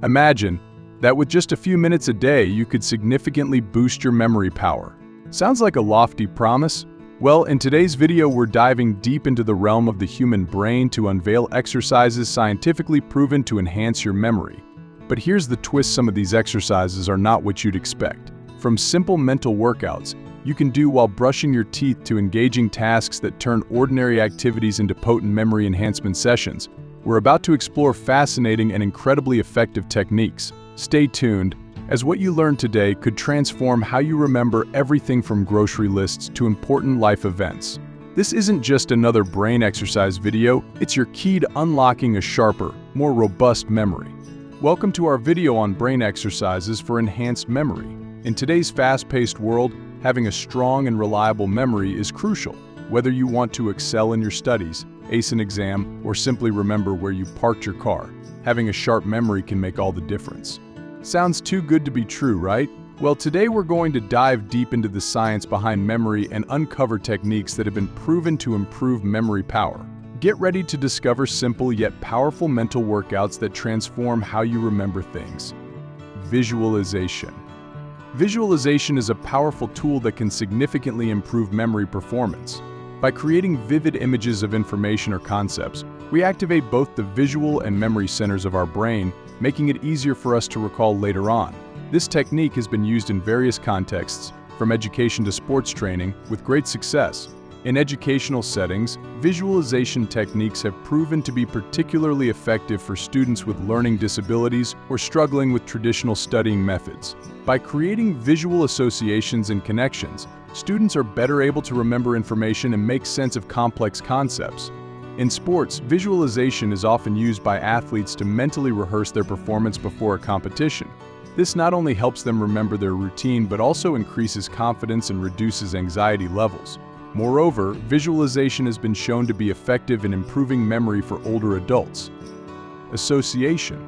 Imagine that with just a few minutes a day, you could significantly boost your memory power. Sounds like a lofty promise? Well, in today's video, we're diving deep into the realm of the human brain to unveil exercises scientifically proven to enhance your memory. But here's the twist: some of these exercises are not what you'd expect. From simple mental workouts you can do while brushing your teeth to engaging tasks that turn ordinary activities into potent memory enhancement sessions, we're about to explore fascinating and incredibly effective techniques. Stay tuned, as what you learn today could transform how you remember everything from grocery lists to important life events. This isn't just another brain exercise video, it's your key to unlocking a sharper, more robust memory. Welcome to our video on brain exercises for enhanced memory. In today's fast-paced world, having a strong and reliable memory is crucial. Whether you want to excel in your studies, ace an exam, or simply remember where you parked your car, having a sharp memory can make all the difference. Sounds too good to be true, right? Well, today we're going to dive deep into the science behind memory and uncover techniques that have been proven to improve memory power. Get ready to discover simple yet powerful mental workouts that transform how you remember things. Visualization. Visualization is a powerful tool that can significantly improve memory performance. By creating vivid images of information or concepts, we activate both the visual and memory centers of our brain, making it easier for us to recall later on. This technique has been used in various contexts, from education to sports training, with great success. In educational settings, visualization techniques have proven to be particularly effective for students with learning disabilities or struggling with traditional studying methods. By creating visual associations and connections, students are better able to remember information and make sense of complex concepts. In sports, visualization is often used by athletes to mentally rehearse their performance before a competition. This not only helps them remember their routine, but also increases confidence and reduces anxiety levels. Moreover, visualization has been shown to be effective in improving memory for older adults. Association.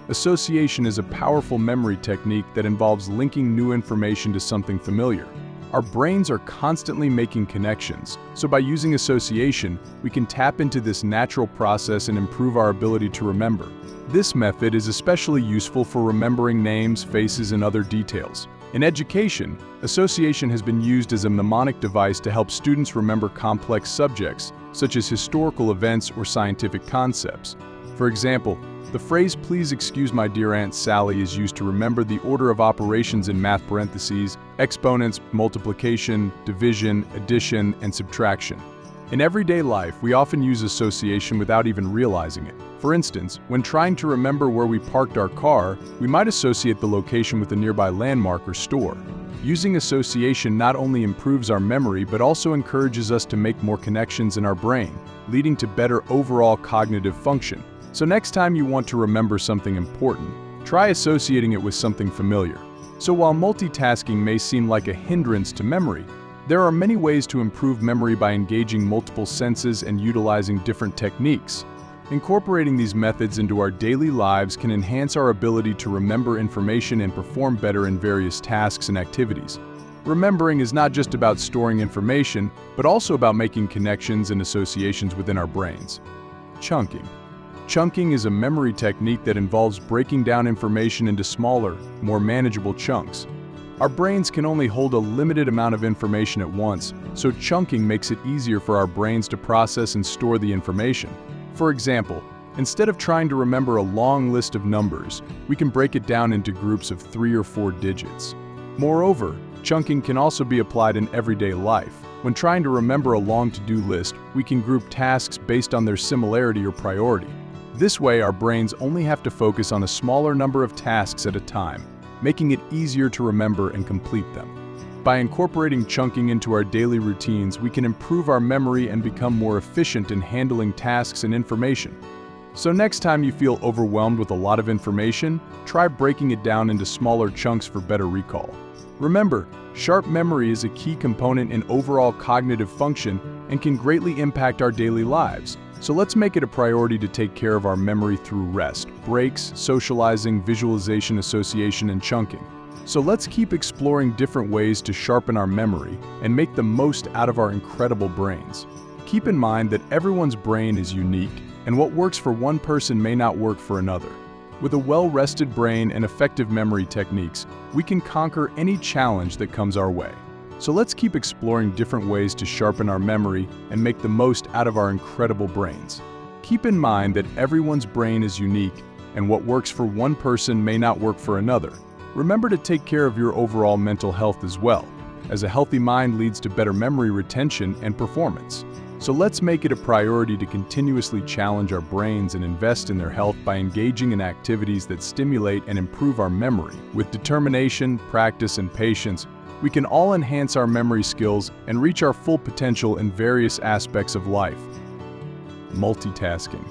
Association is a powerful memory technique that involves linking new information to something familiar. Our brains are constantly making connections, so by using association, we can tap into this natural process and improve our ability to remember. This method is especially useful for remembering names, faces, and other details. In education, association has been used as a mnemonic device to help students remember complex subjects, such as historical events or scientific concepts. For example, the phrase "please excuse my dear Aunt Sally" is used to remember the order of operations in math parentheses, exponents, multiplication, division, addition, and subtraction. In everyday life, we often use association without even realizing it. For instance, when trying to remember where we parked our car, we might associate the location with a nearby landmark or store. Using association not only improves our memory, but also encourages us to make more connections in our brain, leading to better overall cognitive function. So next time you want to remember something important, try associating it with something familiar. So while multitasking may seem like a hindrance to memory, there are many ways to improve memory by engaging multiple senses and utilizing different techniques. Incorporating these methods into our daily lives can enhance our ability to remember information and perform better in various tasks and activities. Remembering is not just about storing information, but also about making connections and associations within our brains. Chunking. Chunking is a memory technique that involves breaking down information into smaller, more manageable chunks. Our brains can only hold a limited amount of information at once, so chunking makes it easier for our brains to process and store the information. For example, instead of trying to remember a long list of numbers, we can break it down into groups of 3 or 4 digits. Moreover, chunking can also be applied in everyday life. When trying to remember a long to-do list, we can group tasks based on their similarity or priority. This way, our brains only have to focus on a smaller number of tasks at a time, making it easier to remember and complete them. By incorporating chunking into our daily routines, we can improve our memory and become more efficient in handling tasks and information. So next time you feel overwhelmed with a lot of information, try breaking it down into smaller chunks for better recall. Remember, sharp memory is a key component in overall cognitive function and can greatly impact our daily lives. So let's make it a priority to take care of our memory through rest, breaks, socializing, visualization, association, and chunking. So let's keep exploring different ways to sharpen our memory and make the most out of our incredible brains. Keep in mind that everyone's brain is unique, and what works for one person may not work for another. With a well-rested brain and effective memory techniques, we can conquer any challenge that comes our way. So let's keep exploring different ways to sharpen our memory and make the most out of our incredible brains. Keep in mind that everyone's brain is unique, and what works for one person may not work for another. Remember to take care of your overall mental health as well, as a healthy mind leads to better memory retention and performance. So let's make it a priority to continuously challenge our brains and invest in their health by engaging in activities that stimulate and improve our memory. With determination, practice, and patience, we can all enhance our memory skills and reach our full potential in various aspects of life. Multitasking.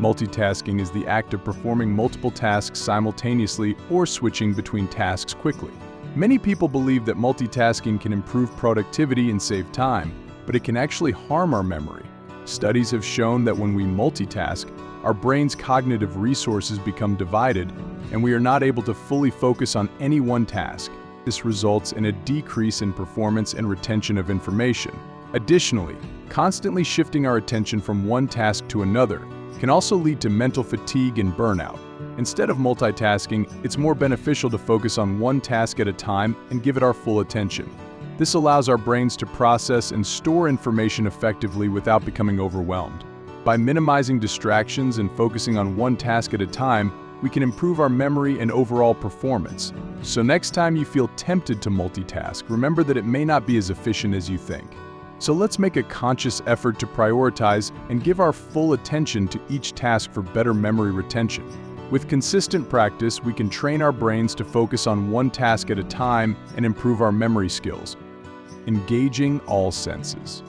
Multitasking is the act of performing multiple tasks simultaneously or switching between tasks quickly. Many people believe that multitasking can improve productivity and save time, but it can actually harm our memory. Studies have shown that when we multitask, our brain's cognitive resources become divided, and we are not able to fully focus on any one task. This results in a decrease in performance and retention of information. Additionally, constantly shifting our attention from one task to another can also lead to mental fatigue and burnout. Instead of multitasking, it's more beneficial to focus on one task at a time and give it our full attention. This allows our brains to process and store information effectively without becoming overwhelmed. By minimizing distractions and focusing on one task at a time, we can improve our memory and overall performance. So next time you feel tempted to multitask, remember that it may not be as efficient as you think. So let's make a conscious effort to prioritize and give our full attention to each task for better memory retention. With consistent practice, we can train our brains to focus on one task at a time and improve our memory skills. Engaging all senses.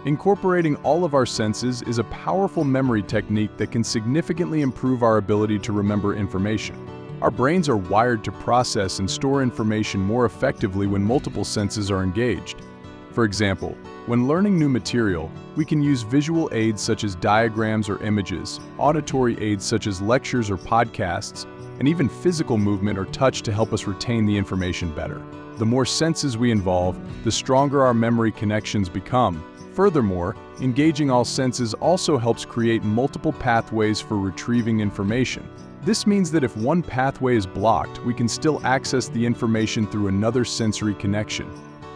Incorporating all of our senses is a powerful memory technique that can significantly improve our ability to remember information. Our brains are wired to process and store information more effectively when multiple senses are engaged. For example, when learning new material, we can use visual aids such as diagrams or images, auditory aids such as lectures or podcasts, and even physical movement or touch to help us retain the information better. The more senses we involve, the stronger our memory connections become. Furthermore, engaging all senses also helps create multiple pathways for retrieving information. This means that if one pathway is blocked, we can still access the information through another sensory connection.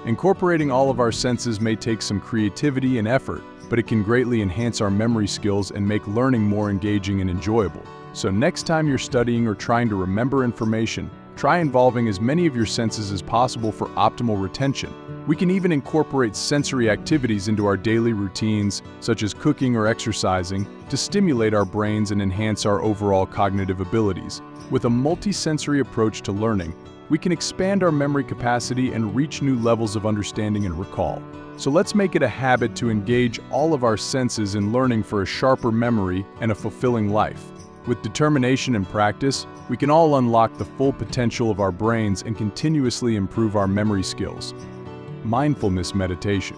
Incorporating all of our senses may take some creativity and effort, but it can greatly enhance our memory skills and make learning more engaging and enjoyable. So next time you're studying or trying to remember information, try involving as many of your senses as possible for optimal retention. We can even incorporate sensory activities into our daily routines, such as cooking or exercising, to stimulate our brains and enhance our overall cognitive abilities. With a multi-sensory approach to learning, we can expand our memory capacity and reach new levels of understanding and recall. So let's make it a habit to engage all of our senses in learning for a sharper memory and a fulfilling life. With determination and practice, we can all unlock the full potential of our brains and continuously improve our memory skills. Mindfulness meditation.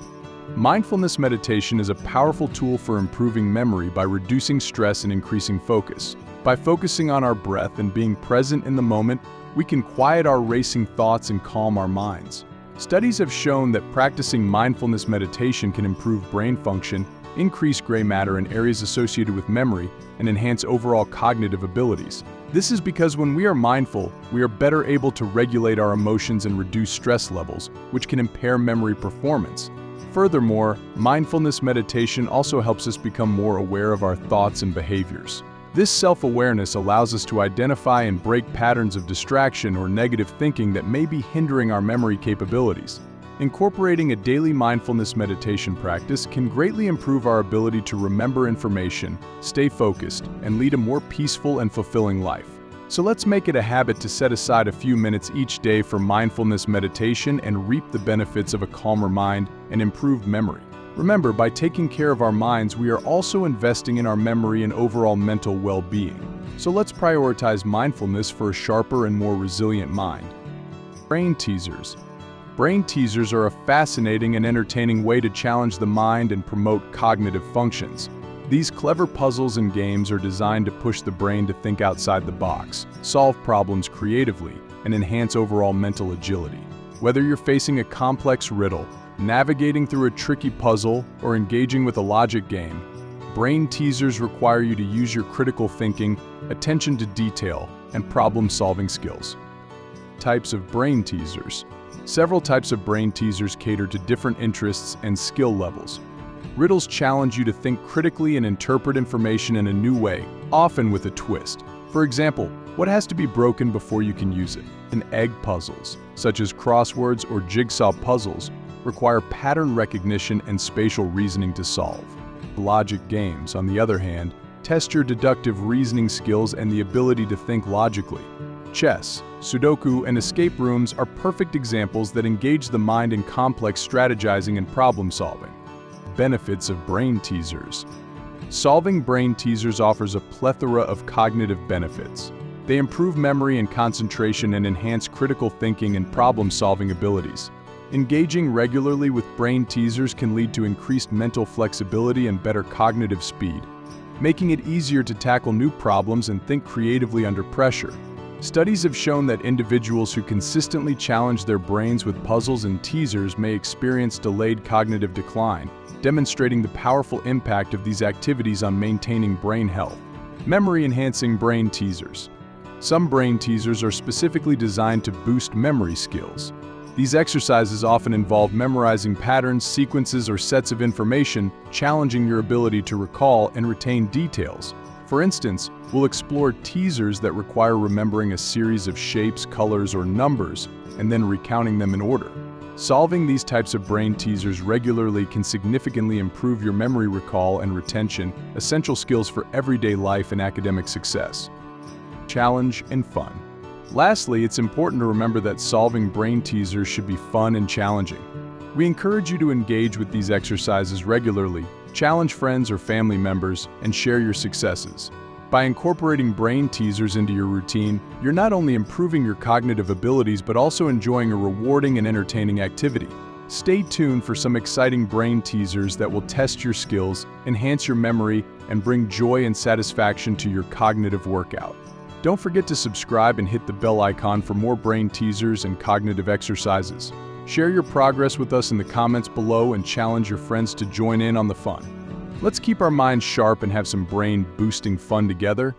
Mindfulness meditation is a powerful tool for improving memory by reducing stress and increasing focus. By focusing on our breath and being present in the moment, we can quiet our racing thoughts and calm our minds. Studies have shown that practicing mindfulness meditation can improve brain function, increase gray matter in areas associated with memory, and enhance overall cognitive abilities. This is because when we are mindful, we are better able to regulate our emotions and reduce stress levels, which can impair memory performance. Furthermore, mindfulness meditation also helps us become more aware of our thoughts and behaviors. This self-awareness allows us to identify and break patterns of distraction or negative thinking that may be hindering our memory capabilities. Incorporating a daily mindfulness meditation practice can greatly improve our ability to remember information, stay focused, and lead a more peaceful and fulfilling life. So let's make it a habit to set aside a few minutes each day for mindfulness meditation and reap the benefits of a calmer mind and improved memory. Remember, by taking care of our minds, we are also investing in our memory and overall mental well-being. So let's prioritize mindfulness for a sharper and more resilient mind. Brain teasers. Brain teasers are a fascinating and entertaining way to challenge the mind and promote cognitive functions. These clever puzzles and games are designed to push the brain to think outside the box, solve problems creatively, and enhance overall mental agility. Whether you're facing a complex riddle, navigating through a tricky puzzle, or engaging with a logic game, brain teasers require you to use your critical thinking, attention to detail, and problem-solving skills. Types of brain teasers. Several types of brain teasers cater to different interests and skill levels. Riddles challenge you to think critically and interpret information in a new way, often with a twist. For example, what has to be broken before you can use it? And egg puzzles, such as crosswords or jigsaw puzzles, require pattern recognition and spatial reasoning to solve. Logic games, on the other hand, test your deductive reasoning skills and the ability to think logically. Chess, Sudoku, and escape rooms are perfect examples that engage the mind in complex strategizing and problem-solving. Benefits of brain teasers. Solving brain teasers offers a plethora of cognitive benefits. They improve memory and concentration and enhance critical thinking and problem-solving abilities. Engaging regularly with brain teasers can lead to increased mental flexibility and better cognitive speed, making it easier to tackle new problems and think creatively under pressure. Studies have shown that individuals who consistently challenge their brains with puzzles and teasers may experience delayed cognitive decline, demonstrating the powerful impact of these activities on maintaining brain health. Memory-enhancing brain teasers. Some brain teasers are specifically designed to boost memory skills. These exercises often involve memorizing patterns, sequences, or sets of information, challenging your ability to recall and retain details. For instance, we'll explore teasers that require remembering a series of shapes, colors, or numbers, and then recounting them in order. Solving these types of brain teasers regularly can significantly improve your memory recall and retention, essential skills for everyday life and academic success. Challenge and fun. Lastly, it's important to remember that solving brain teasers should be fun and challenging. We encourage you to engage with these exercises regularly, challenge friends or family members, and share your successes. By incorporating brain teasers into your routine, you're not only improving your cognitive abilities but also enjoying a rewarding and entertaining activity. Stay tuned for some exciting brain teasers that will test your skills, enhance your memory, and bring joy and satisfaction to your cognitive workout. Don't forget to subscribe and hit the bell icon for more brain teasers and cognitive exercises. Share your progress with us in the comments below and challenge your friends to join in on the fun. Let's keep our minds sharp and have some brain-boosting fun together.